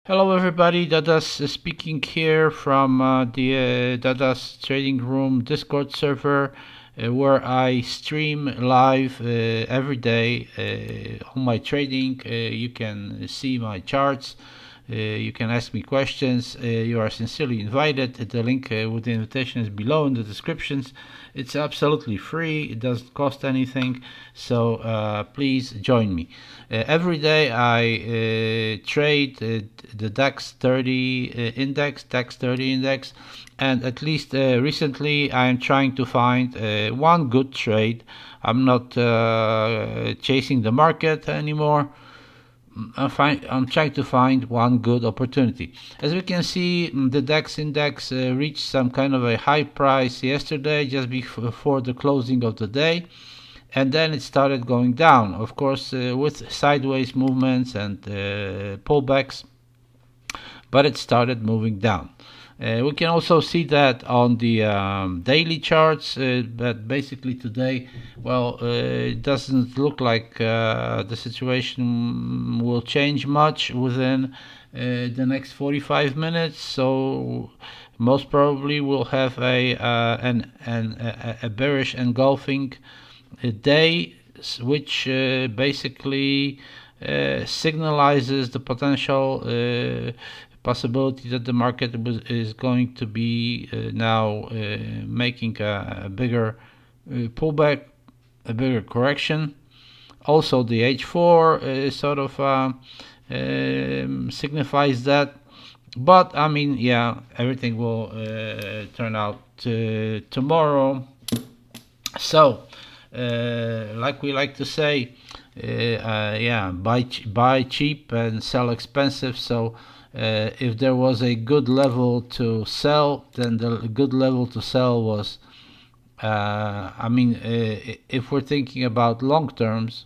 Hello everybody, Dadas speaking here from the Dadas Trading Room Discord server where I stream live every day on my trading. You can see my charts, you can ask me questions. You are sincerely invited. The link with the invitation is below in the descriptions. It's absolutely free, it doesn't cost anything, so please join me. Every day I trade the DAX 30 index, and at least recently I am trying to find one good trade. I'm not chasing the market anymore. I'm trying to find one good opportunity. As we can see, the DAX index reached some kind of a high price yesterday, just before the closing of the day, and then it started going down, of course, with sideways movements and pullbacks, but it started moving down. We can also see that on the daily charts, but basically today, well, it doesn't look like the situation will change much within the next 45 minutes. So most probably we'll have a bearish engulfing day, which basically signalizes the potential possibility that the market is going to be now making a bigger pullback, a bigger correction. Also, the H4 sort of signifies that. But I mean, yeah, everything will turn out tomorrow. So, like we like to say, yeah, buy cheap and sell expensive. So if there was a good level to sell, then the good level to sell was, I mean, if we're thinking about long terms,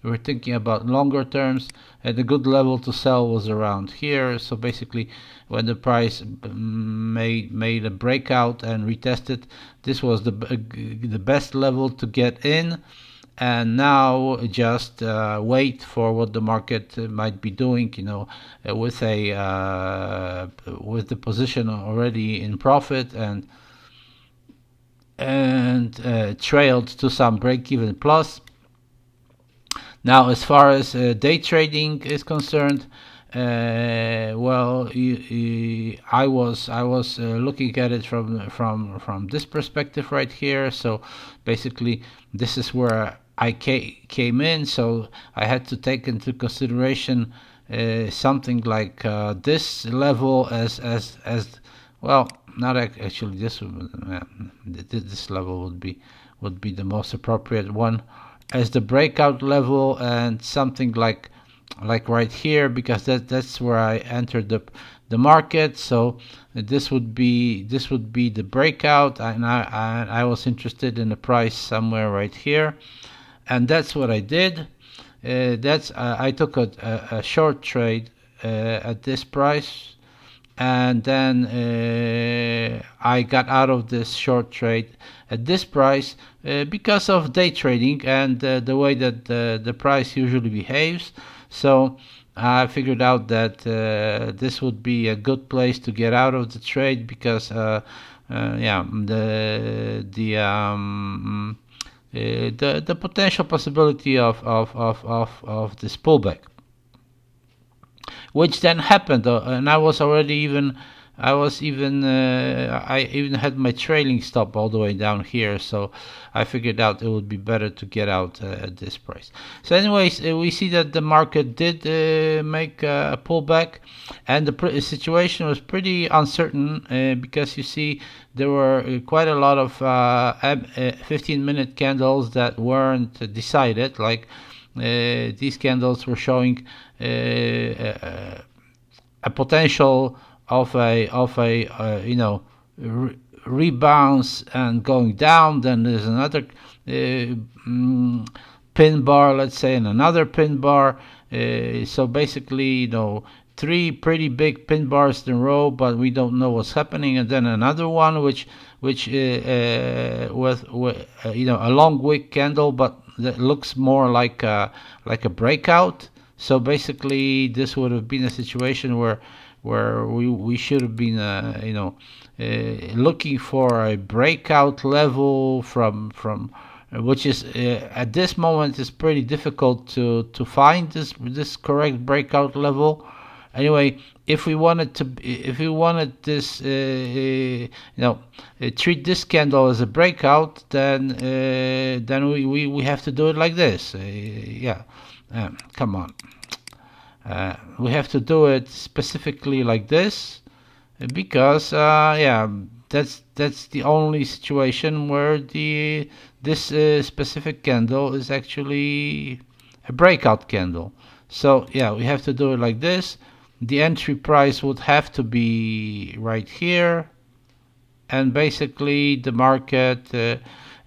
we're thinking about longer terms, and the good level to sell was around here. So basically, when the price made a breakout and retested, this was the best level to get in. And now just wait for what the market might be doing, with the position already in profit and trailed to some break-even plus. Now, as far as day trading is concerned, well, I was looking at it from this perspective right here. So basically, this is where I came in. So I had to take into consideration something like this level as well. Not actually this level would be the most appropriate one as the breakout level, and something like right here, because that's where I entered the market. So this would be the breakout, and I was interested in the price somewhere right here, and that's what I did. I took a short trade at this price, and then I got out of this short trade at this price because of day trading and the way that the price usually behaves. So I figured out that this would be a good place to get out of the trade, because yeah, the potential possibility of this pullback, which then happened, and I even had my trailing stop all the way down here. So I figured out it would be better to get out at this price. So anyways, we see that the market did make a pullback, and the situation was pretty uncertain, because you see there were quite a lot of 15-minute candles that weren't decided. Like these candles were showing a potential of a rebounds and going down. Then there's another pin bar, let's say, and another pin bar. So basically, three pretty big pin bars in a row, but we don't know what's happening. And then another one which with a long wick candle, but that looks more like a breakout. So basically, this would have been a situation where we should have been looking for a breakout level from which is at this moment is pretty difficult to find this correct breakout level. Anyway, if we wanted this treat this candle as a breakout, then we have to do it like this. Come on. We have to do it specifically like this because that's the only situation where this specific candle is actually a breakout candle. So yeah, we have to do it like this. The entry price would have to be right here, and basically the market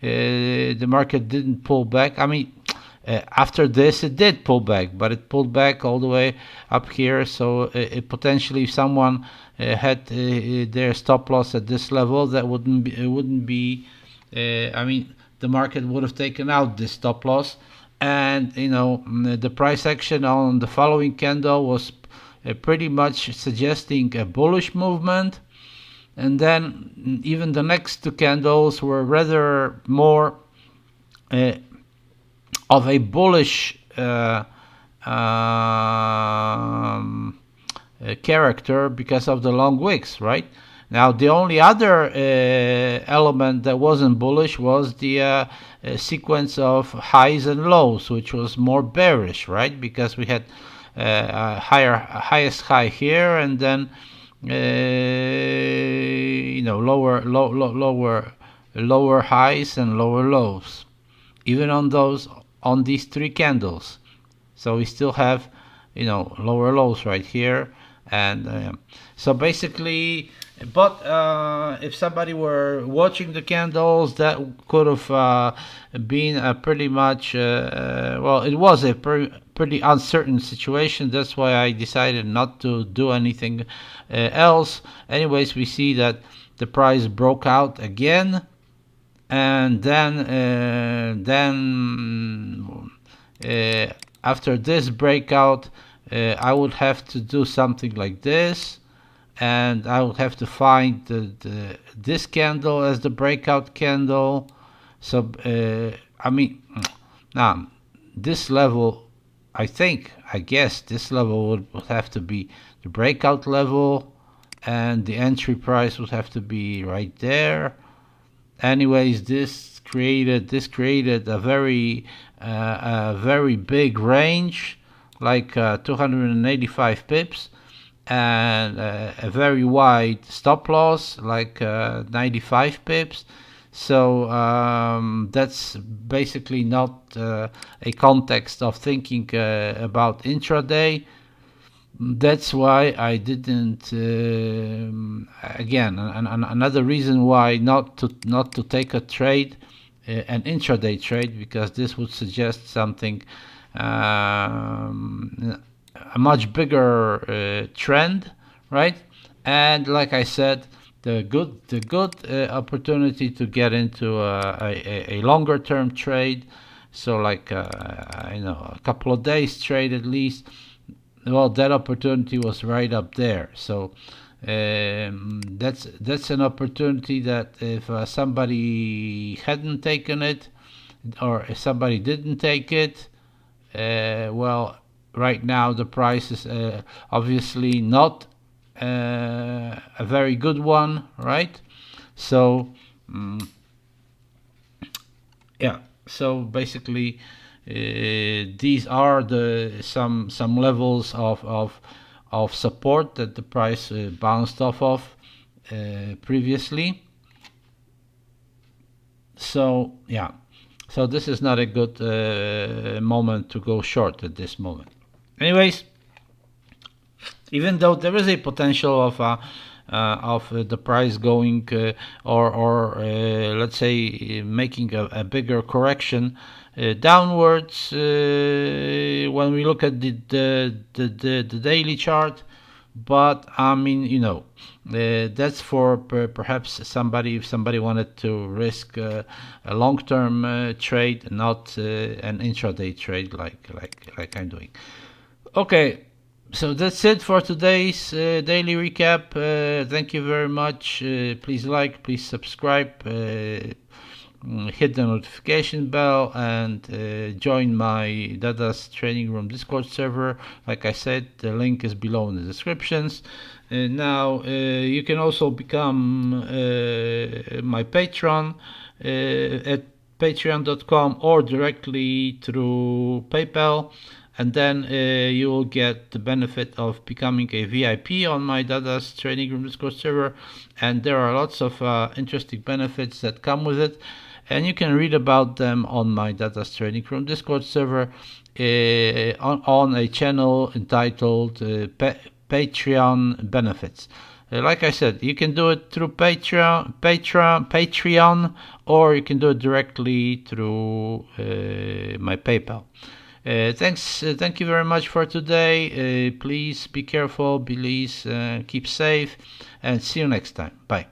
didn't pull back. I mean, after this it did pull back, but it pulled back all the way up here. So potentially, if someone had their stop loss at this level, that wouldn't be. I mean, the market would have taken out this stop loss, and the price action on the following candle was pretty much suggesting a bullish movement. And then even the next two candles were rather more of a bullish character because of the long wicks, right? Now, the only other element that wasn't bullish was the sequence of highs and lows, which was more bearish, right? Because we had highest high here, and then lower highs and lower lows, even on these three candles. So we still have lower lows right here, and so basically. But if somebody were watching the candles, that could have been pretty much it was a pretty uncertain situation. That's why I decided not to do anything else. Anyways, we see that the price broke out again, and then after this breakout, I would have to do something like this. And I would have to find this candle as the breakout candle. So I mean, now this level, I guess this level would have to be the breakout level, and the entry price would have to be right there. Anyways, this created a very big range, like 285 pips. And a very wide stop loss, like 95 pips. So that's basically not a context of thinking about intraday. That's why I didn't. Again, another reason why not to take a trade, an intraday trade, because this would suggest something. A much bigger trend, right? And like I said, the good opportunity to get into a longer term trade, so like a couple of days trade at least. Well, that opportunity was right up there. So that's an opportunity that if somebody hadn't taken it, or if somebody didn't take it, right now the price is obviously not a very good one, right? So so basically these are some levels of support that the price bounced off of previously. So so this is not a good moment to go short at this moment. Anyways, even though there is a potential of the price going or let's say making a bigger correction downwards, when we look at the daily chart, but I mean that's for perhaps if somebody wanted to risk a long-term trade, not an intraday trade like I'm doing. Okay, so that's it for today's daily recap. Thank you very much. Please like, please subscribe, hit the notification bell, and join my Dada's Trading Room Discord server. Like I said, the link is below in the descriptions. Now you can also become my patron at patreon.com or directly through PayPal, and then you will get the benefit of becoming a VIP on my Dada's Trading Room Discord server, and there are lots of interesting benefits that come with it, and you can read about them on my Dada's Trading Room Discord server on a channel entitled Patreon Benefits. Like I said, you can do it through Patreon, or you can do it directly through my PayPal. Thank you very much for today. Please be careful, please keep safe, and see you next time. Bye.